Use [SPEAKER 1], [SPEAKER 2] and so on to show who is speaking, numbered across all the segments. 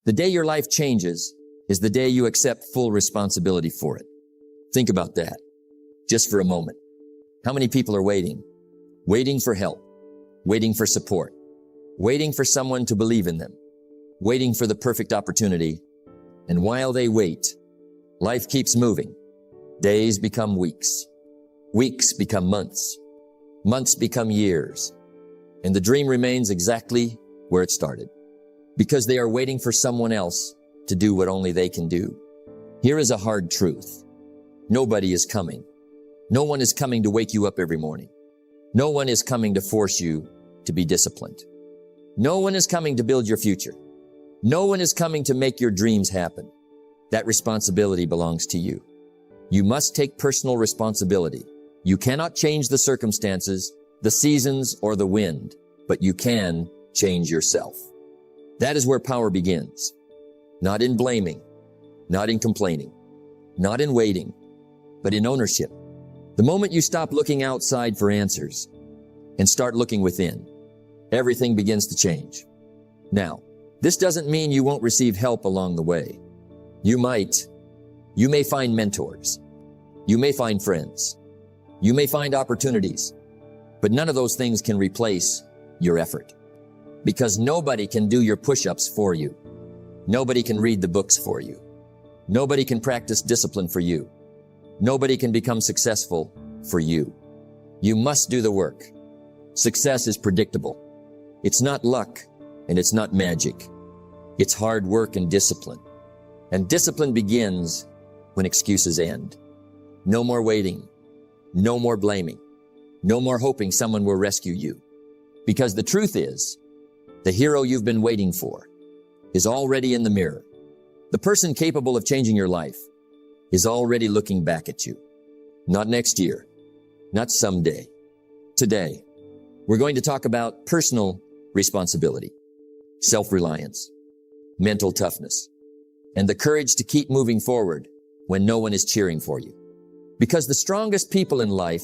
[SPEAKER 1] The day your life changes is the day you accept full responsibility for it. Think about that just for a moment. How many people are waiting? Waiting for help, waiting for support, waiting for someone to believe in them, waiting for the perfect opportunity. And while they wait, life keeps moving. Days become weeks. Weeks become months. Months become years. And the dream remains exactly where it started, because they are waiting for someone else to do what only they can do. Here is a hard truth. Nobody is coming. No one is coming to wake you up every morning. No one is coming to force you to be disciplined. No one is coming to build your future. No one is coming to make your dreams happen. That responsibility belongs to you. You must take personal responsibility. You cannot change the circumstances, the seasons, or the wind, but you can change yourself. That is where power begins. Not in blaming, not in complaining, not in waiting, but in ownership. The moment you stop looking outside for answers and start looking within, everything begins to change. Now, this doesn't mean you won't receive help along the way. You may find mentors. You may find friends. You may find opportunities, but none of those things can replace your effort, because nobody can do your push-ups for you. Nobody can read the books for you. Nobody can practice discipline for you. Nobody can become successful for you. You must do the work. Success is predictable. It's not luck, and it's not magic. It's hard work and discipline. And discipline begins when excuses end. No more waiting. No more blaming. No more hoping someone will rescue you. Because the truth is, the hero you've been waiting for is already in the mirror. The person capable of changing your life is already looking back at you. Not next year, not someday. Today, we're going to talk about personal responsibility, self-reliance, mental toughness, and the courage to keep moving forward when no one is cheering for you. Because the strongest people in life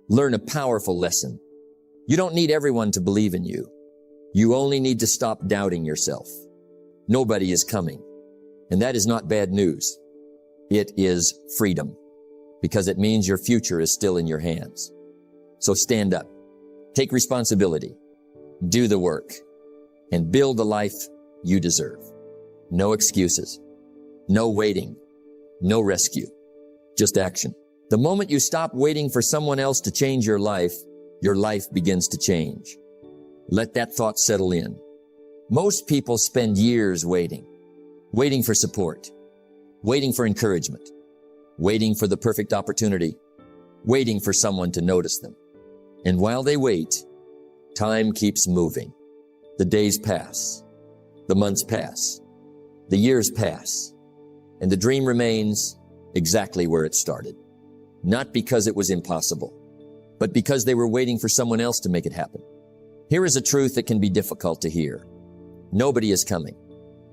[SPEAKER 1] learn a powerful lesson. You don't need everyone to believe in you. You only need to stop doubting yourself. Nobody is coming. And that is not bad news. It is freedom, because it means your future is still in your hands. So stand up, take responsibility, do the work, and build the life you deserve. No excuses, no waiting, no rescue, just action. The moment you stop waiting for someone else to change your life begins to change. Let that thought settle in. Most people spend years waiting for support, waiting for encouragement, waiting for the perfect opportunity, waiting for someone to notice them. And while they wait, time keeps moving. The days pass, the months pass, the years pass, and the dream remains exactly where it started. Not because it was impossible, but because they were waiting for someone else to make it happen. Here is a truth that can be difficult to hear. Nobody is coming.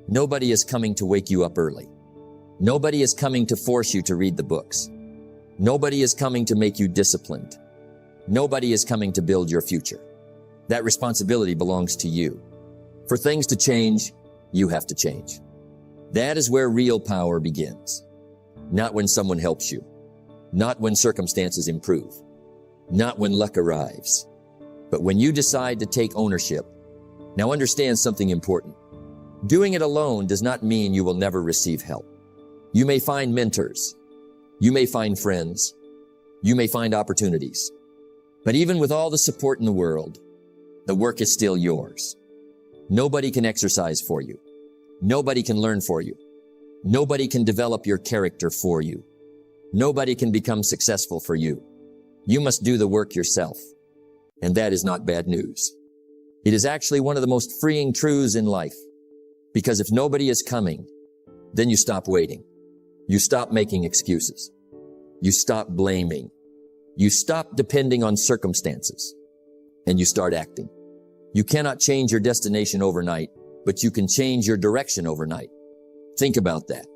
[SPEAKER 1] Nobody is coming to wake you up early. Nobody is coming to force you to read the books. Nobody is coming to make you disciplined. Nobody is coming to build your future. That responsibility belongs to you. For things to change, you have to change. That is where real power begins. Not when someone helps you. Not when circumstances improve. Not when luck arrives. But when you decide to take ownership. Now understand something important. Doing it alone does not mean you will never receive help. You may find mentors. You may find friends. You may find opportunities. But even with all the support in the world, the work is still yours. Nobody can exercise for you. Nobody can learn for you. Nobody can develop your character for you. Nobody can become successful for you. You must do the work yourself. And that is not bad news. It is actually one of the most freeing truths in life. Because if nobody is coming, then you stop waiting. You stop making excuses. You stop blaming. You stop depending on circumstances. And you start acting. You cannot change your destination overnight, but you can change your direction overnight. Think about that.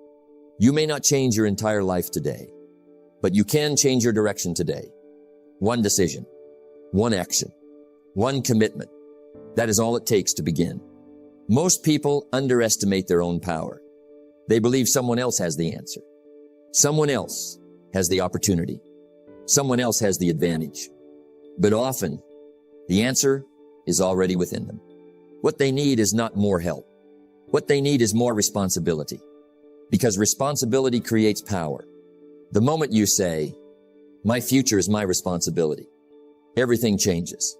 [SPEAKER 1] You may not change your entire life today, but you can change your direction today. One decision, one action, one commitment. That is all it takes to begin. Most people underestimate their own power. They believe someone else has the answer. Someone else has the opportunity. Someone else has the advantage. But often, the answer is already within them. What they need is not more help. What they need is more responsibility. Because responsibility creates power. The moment you say, "My future is my responsibility," everything changes.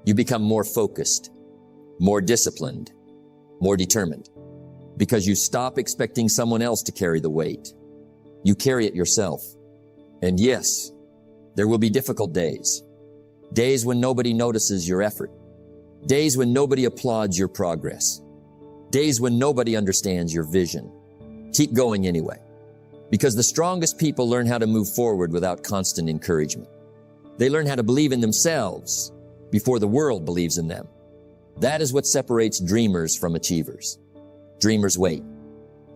[SPEAKER 1] You become more focused, more disciplined, more determined. Because you stop expecting someone else to carry the weight. You carry it yourself. And yes, there will be difficult days. Days when nobody notices your effort. Days when nobody applauds your progress. Days when nobody understands your vision. Keep going anyway. Because the strongest people learn how to move forward without constant encouragement. They learn how to believe in themselves before the world believes in them. That is what separates dreamers from achievers. Dreamers wait.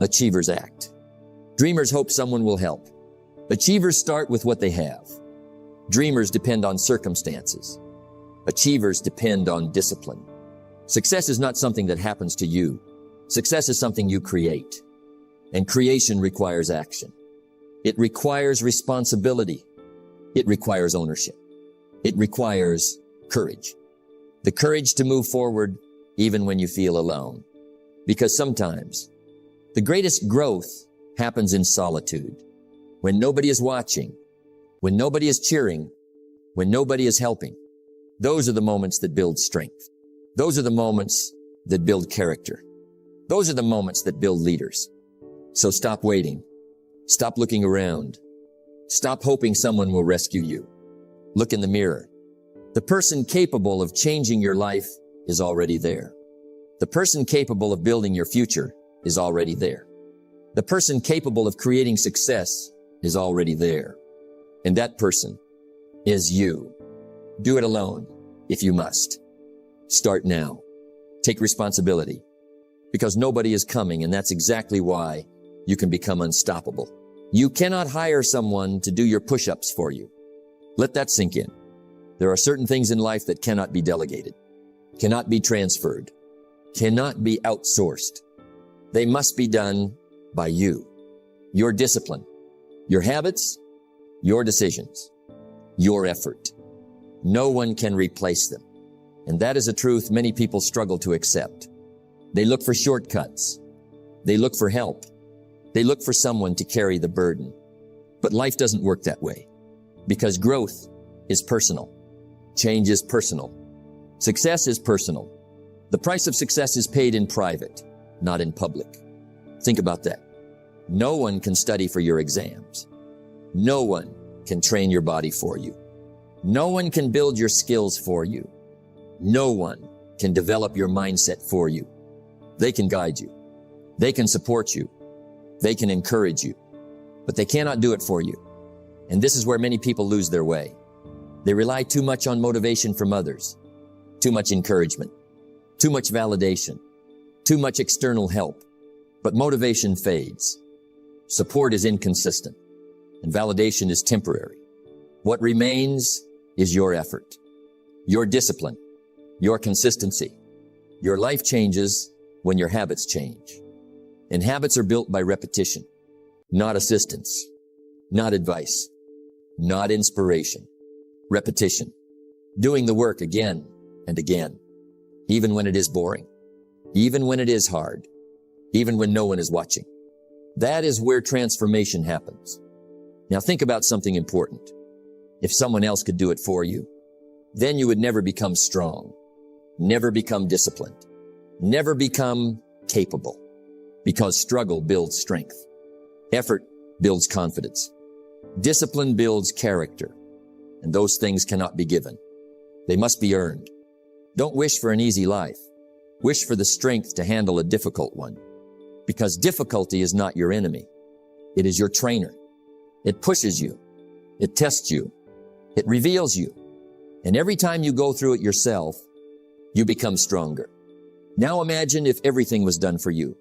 [SPEAKER 1] Achievers act. Dreamers hope someone will help. Achievers start with what they have. Dreamers depend on circumstances. Achievers depend on discipline. Success is not something that happens to you. Success is something you create. And creation requires action. It requires responsibility. It requires ownership. It requires courage. The courage to move forward even when you feel alone. Because sometimes the greatest growth happens in solitude. When nobody is watching, when nobody is cheering, when nobody is helping. Those are the moments that build strength. Those are the moments that build character. Those are the moments that build leaders. So stop waiting. Stop looking around. Stop hoping someone will rescue you. Look in the mirror. The person capable of changing your life is already there. The person capable of building your future is already there. The person capable of creating success is already there. And that person is you. Do it alone if you must. Start now. Take responsibility. Because nobody is coming, and that's exactly why you can become unstoppable. You cannot hire someone to do your push-ups for you. Let that sink in. There are certain things in life that cannot be delegated, cannot be transferred, cannot be outsourced. They must be done by you. Your discipline, your habits, your decisions, your effort. No one can replace them. And that is a truth many people struggle to accept. They look for shortcuts. They look for help. They look for someone to carry the burden. But life doesn't work that way. Because growth is personal. Change is personal. Success is personal. The price of success is paid in private, not in public. Think about that. No one can study for your exams. No one can train your body for you. No one can build your skills for you. No one can develop your mindset for you. They can guide you. They can support you. They can encourage you. But they cannot do it for you. And this is where many people lose their way. They rely too much on motivation from others, too much encouragement, too much validation, too much external help. But motivation fades. Support is inconsistent, and validation is temporary. What remains is your effort, your discipline, your consistency. Your life changes when your habits change. And habits are built by repetition, not assistance, not advice, not inspiration. Repetition. Doing the work again and again, even when it is boring, even when it is hard, even when no one is watching. That is where transformation happens. Now think about something important. If someone else could do it for you, then you would never become strong, never become disciplined, never become capable, because struggle builds strength. Effort builds confidence. Discipline builds character. And those things cannot be given. They must be earned. Don't wish for an easy life. Wish for the strength to handle a difficult one. Because difficulty is not your enemy. It is your trainer. It pushes you. It tests you. It reveals you. And every time you go through it yourself, you become stronger. Now imagine if everything was done for you.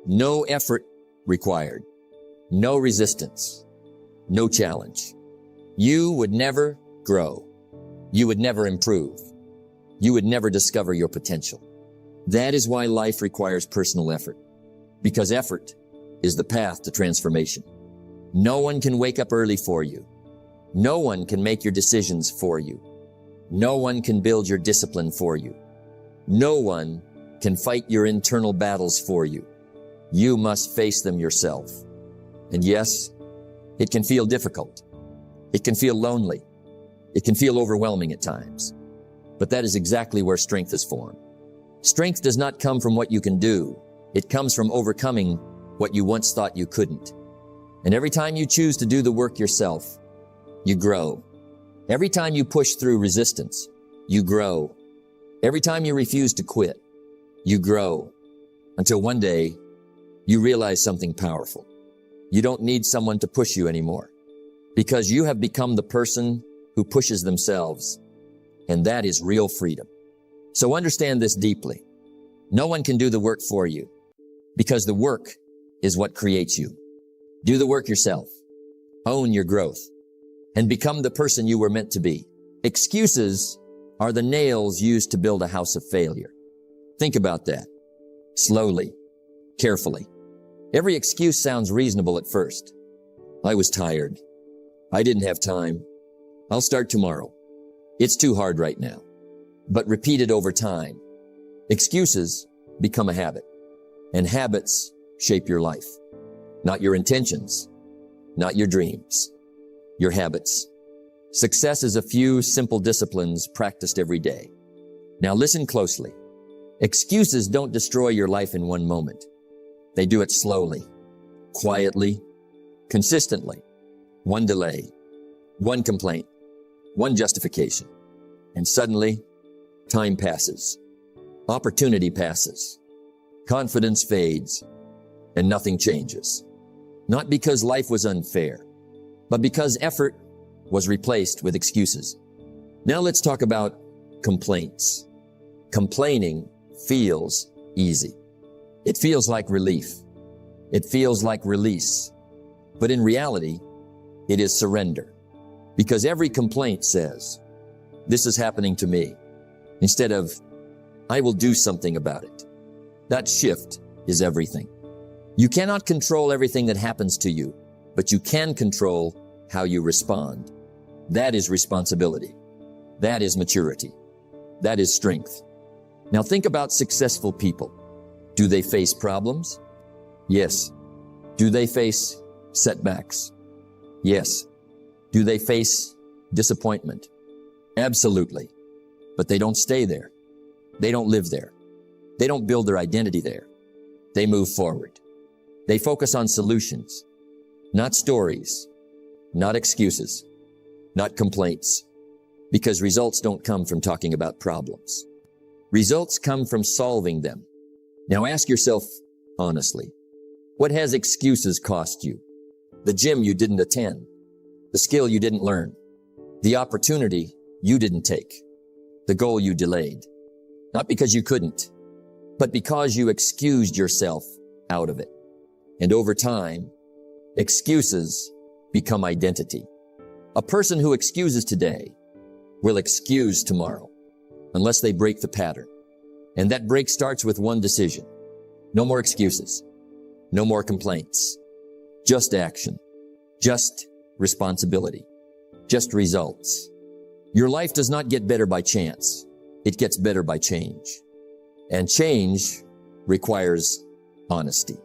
[SPEAKER 1] No effort required. No resistance. No challenge. You would never grow. You would never improve. You would never discover your potential. That is why life requires personal effort, because effort is the path to transformation. No one can wake up early for you. No one can make your decisions for you. No one can build your discipline for you. No one can fight your internal battles for you. You must face them yourself. And yes, it can feel difficult. It can feel lonely. It can feel overwhelming at times. But that is exactly where strength is formed. Strength does not come from what you can do. It comes from overcoming what you once thought you couldn't. And every time you choose to do the work yourself, you grow. Every time you push through resistance, you grow. Every time you refuse to quit, you grow. Until one day, you realize something powerful. You don't need someone to push you anymore, because you have become the person who pushes themselves. And that is real freedom. So understand this deeply. No one can do the work for you, because the work is what creates you. Do the work yourself. Own your growth and become the person you were meant to be. Excuses are the nails used to build a house of failure. Think about that. Slowly, carefully. Every excuse sounds reasonable at first. I was tired. I didn't have time. I'll start tomorrow. It's too hard right now. But repeated over time, excuses become a habit, and habits shape your life. Not your intentions, not your dreams, your habits. Success is a few simple disciplines practiced every day. Now listen closely. Excuses don't destroy your life in one moment. They do it slowly, quietly, consistently. One delay, one complaint, one justification. And suddenly, time passes. Opportunity passes. Confidence fades, and nothing changes. Not because life was unfair, but because effort was replaced with excuses. Now let's talk about complaints. Complaining feels easy. It feels like relief. It feels like release. But in reality, it is surrender. Because every complaint says, this is happening to me, instead of, I will do something about it. That shift is everything. You cannot control everything that happens to you, but you can control how you respond. That is responsibility. That is maturity. That is strength. Now think about successful people. Do they face problems? Yes. Do they face setbacks? Yes. Do they face disappointment? Absolutely. But they don't stay there. They don't live there. They don't build their identity there. They move forward. They focus on solutions, not stories, not excuses, not complaints, because results don't come from talking about problems. Results come from solving them. Now ask yourself honestly, what has excuses cost you? The gym you didn't attend, the skill you didn't learn, the opportunity you didn't take, the goal you delayed, not because you couldn't, but because you excused yourself out of it. And over time, excuses become identity. A person who excuses today will excuse tomorrow unless they break the pattern. And that break starts with one decision. No more excuses. No more complaints. Just action. Just responsibility. Just results. Your life does not get better by chance. It gets better by change. And change requires honesty.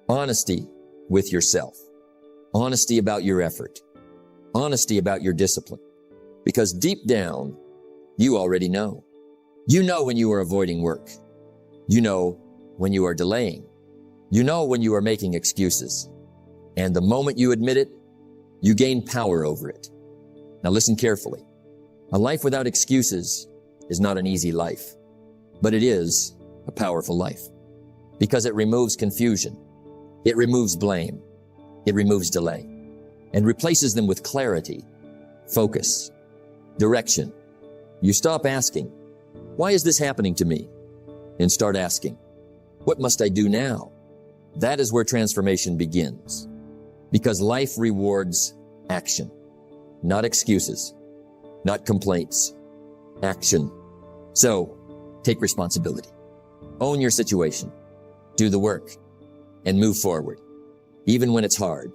[SPEAKER 1] Honesty with yourself. Honesty about your effort. Honesty about your discipline. Because deep down, you already know. You know when you are avoiding work. You know when you are delaying. You know when you are making excuses. And the moment you admit it, you gain power over it. Now listen carefully. A life without excuses is not an easy life, but it is a powerful life because it removes confusion. It removes blame. It removes delay and replaces them with clarity, focus, direction. You stop asking, why is this happening to me? And start asking, what must I do now? That is where transformation begins because life rewards action, not excuses, not complaints, action. So take responsibility. Own your situation. Do the work and move forward. Even when it's hard.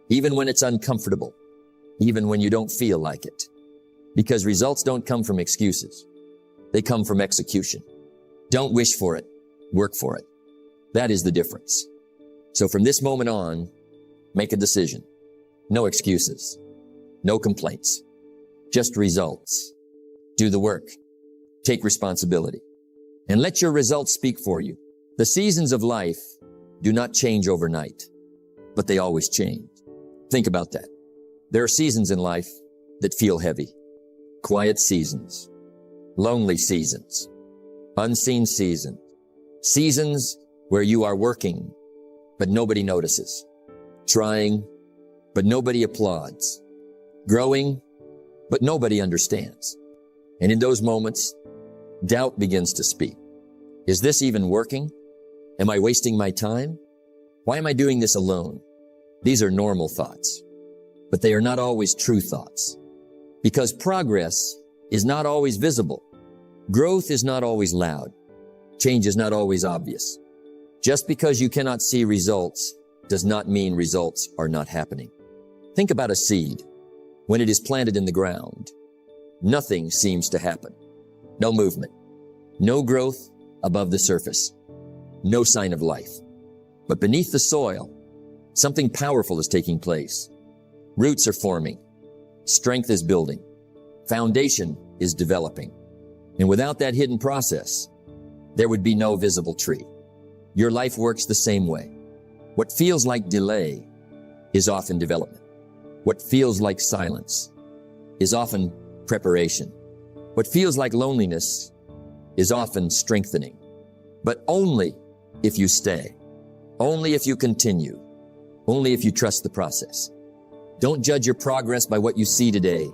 [SPEAKER 1] Even when it's uncomfortable. Even when you don't feel like it. Because results don't come from excuses. They come from execution. Don't wish for it. Work for it. That is the difference. So from this moment on, make a decision. No excuses. No complaints. Just results. Do the work. Take responsibility. And let your results speak for you. The seasons of life do not change overnight, but they always change. Think about that. There are seasons in life that feel heavy. Quiet seasons. Lonely seasons. Unseen seasons. Seasons where you are working, but nobody notices. Trying, but nobody applauds. Growing, but nobody understands. And in those moments, doubt begins to speak. Is this even working? Am I wasting my time? Why am I doing this alone? These are normal thoughts, but they are not always true thoughts. Because progress is not always visible. Growth is not always loud. Change is not always obvious. Just because you cannot see results does not mean results are not happening. Think about a seed. When it is planted in the ground, nothing seems to happen. No movement. No growth above the surface. No sign of life. But beneath the soil, something powerful is taking place. Roots are forming. Strength is building. Foundation is developing. And without that hidden process, there would be no visible tree. Your life works the same way. What feels like delay is often development. What feels like silence is often preparation. What feels like loneliness is often strengthening. But only if you stay. Only if you continue. Only if you trust the process. Don't judge your progress by what you see today.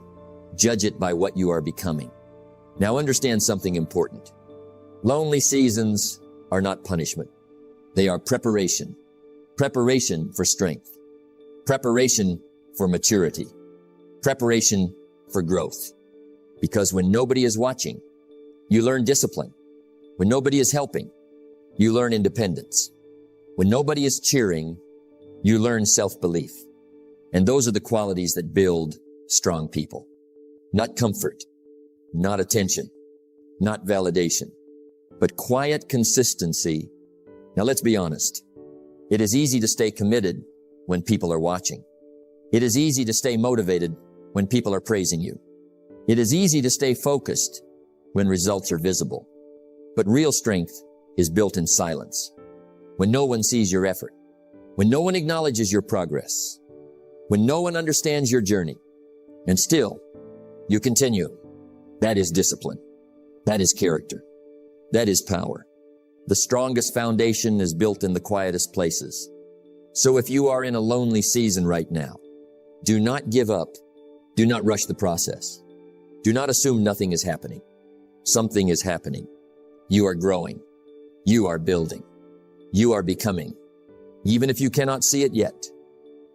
[SPEAKER 1] Judge it by what you are becoming. Now understand something important. Lonely seasons are not punishment. They are preparation. Preparation for strength. Preparation for maturity. Preparation for growth. Because when nobody is watching, you learn discipline. When nobody is helping, you learn independence. When nobody is cheering, you learn self-belief. And those are the qualities that build strong people. Not comfort, not attention, not validation, but quiet consistency. Now let's be honest. It is easy to stay committed when people are watching. It is easy to stay motivated when people are praising you. It is easy to stay focused when results are visible. But real strength is built in silence. When no one sees your effort, when no one acknowledges your progress, when no one understands your journey, and still you continue. That is discipline. That is character. That is power. The strongest foundation is built in the quietest places. So if you are in a lonely season right now, do not give up. Do not rush the process. Do not assume nothing is happening. Something is happening. You are growing. You are building. You are becoming, even if you cannot see it yet.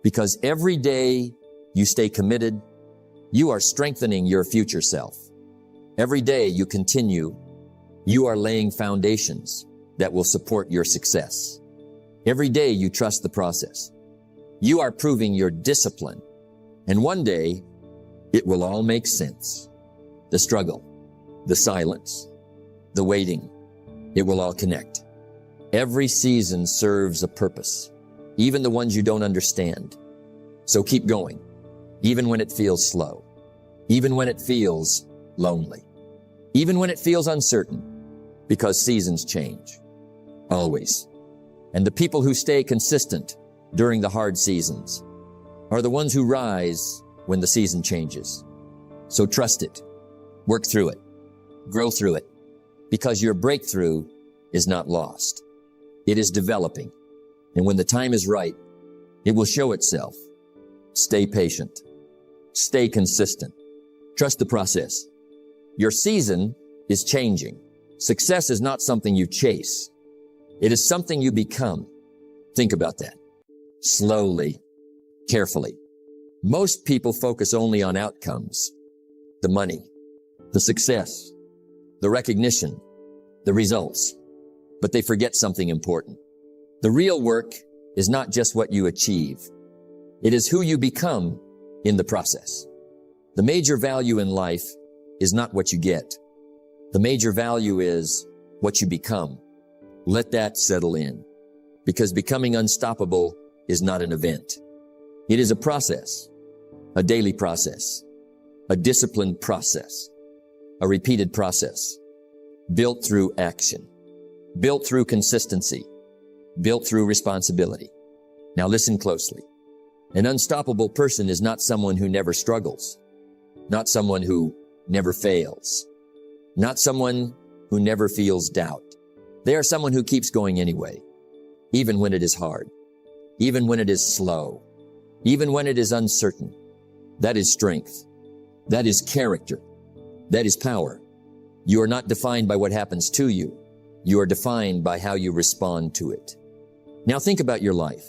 [SPEAKER 1] Because every day you stay committed, you are strengthening your future self. Every day you continue, you are laying foundations that will support your success. Every day you trust the process. You are proving your discipline. And one day, it will all make sense. The struggle, the silence, the waiting, it will all connect. Every season serves a purpose, even the ones you don't understand. So keep going, even when it feels slow, even when it feels lonely, even when it feels uncertain, because seasons change, always. And the people who stay consistent during the hard seasons are the ones who rise when the season changes. So trust it, work through it, grow through it, because your breakthrough is not lost. It is developing. And when the time is right, it will show itself. Stay patient. Stay consistent. Trust the process. Your season is changing. Success is not something you chase. It is something you become. Think about that. Slowly, carefully. Most people focus only on outcomes. The money, the success, the recognition, the results. but they forget something important. The real work is not just what you achieve. It is who you become in the process. The major value in life is not what you get. The major value is what you become. Let that settle in, because becoming unstoppable is not an event. It is a process, a daily process, a disciplined process, a repeated process, built through action, built through consistency, built through responsibility. Now listen closely. An unstoppable person is not someone who never struggles, not someone who never fails, not someone who never feels doubt. They are someone who keeps going anyway, even when it is hard, even when it is slow, even when it is uncertain. That is strength. That is character. That is power. You are not defined by what happens to you. You are defined by how you respond to it. Now think about your life.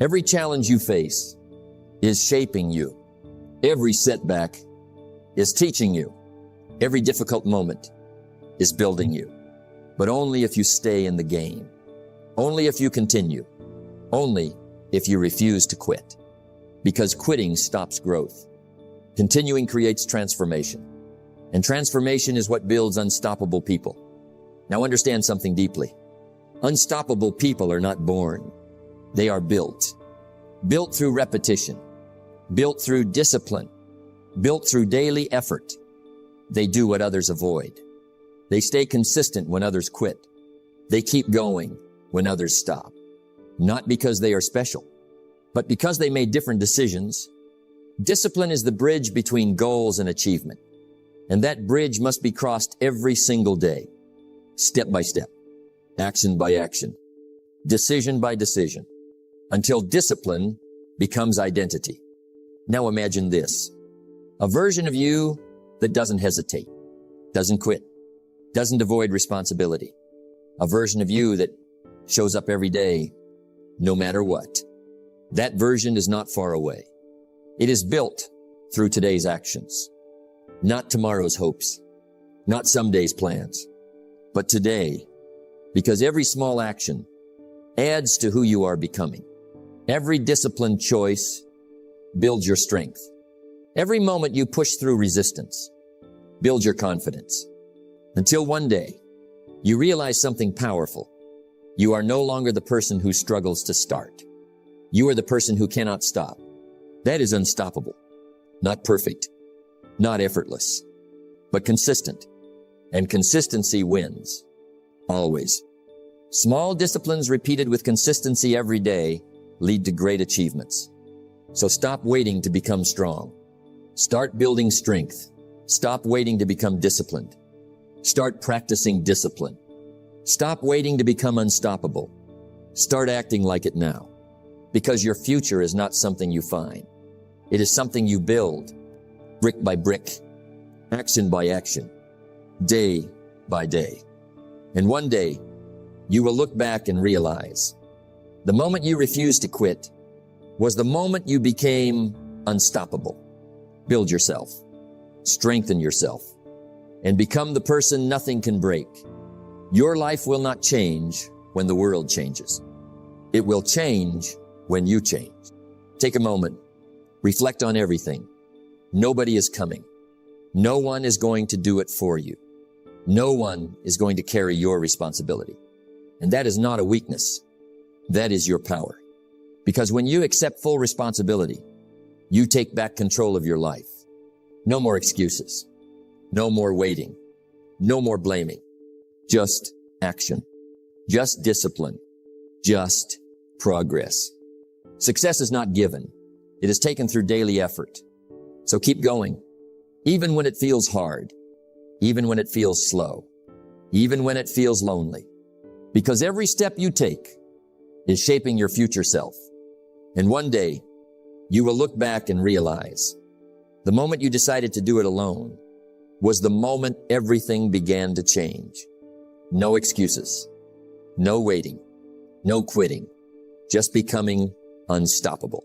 [SPEAKER 1] Every challenge you face is shaping you. Every setback is teaching you. Every difficult moment is building you. But only if you stay in the game. Only if you continue. Only if you refuse to quit. Because quitting stops growth. Continuing creates transformation. And transformation is what builds unstoppable people. Now understand something deeply. Unstoppable people are not born. They are built. Built through repetition. Built through discipline. Built through daily effort. They do what others avoid. They stay consistent when others quit. They keep going when others stop. Not because they are special, but because they made different decisions. Discipline is the bridge between goals and achievement. And that bridge must be crossed every single day, step by step, action by action, decision by decision, until discipline becomes identity. Now imagine this, a version of you that doesn't hesitate, doesn't quit, doesn't avoid responsibility, a version of you that shows up every day, no matter what. That version is not far away. It is built through today's actions, not tomorrow's hopes, not someday's plans, but today, because every small action adds to who you are becoming. Every disciplined choice builds your strength. Every moment you push through resistance builds your confidence. Until one day, you realize something powerful. You are no longer the person who struggles to start. You are the person who cannot stop. That is unstoppable. Not perfect, not effortless, but consistent. And consistency wins. Always. Small disciplines repeated with consistency every day lead to great achievements. So stop waiting to become strong. Start building strength. Stop waiting to become disciplined. Start practicing discipline. Stop waiting to become unstoppable. Start acting like it now. Because your future is not something you find. It is something you build, brick by brick, action by action, day by day. And one day, you will look back and realize the moment you refused to quit was the moment you became unstoppable. Build yourself, strengthen yourself, and become the person nothing can break. Your life will not change when the world changes. It will change when you change. Take a moment, reflect on everything. Nobody is coming. No one is going to do it for you. No one is going to carry your responsibility. And that is not a weakness. That is your power. Because when you accept full responsibility, you take back control of your life. No more excuses. No more waiting. No more blaming. Just action. Just discipline. Just progress. Success is not given. It is taken through daily effort. So keep going. Even when it feels hard. Even when it feels slow. Even when it feels lonely. Because every step you take is shaping your future self. And one day, you will look back and realize the moment you decided to do it alone was the moment everything began to change. No excuses. No waiting. No quitting. Just becoming unstoppable.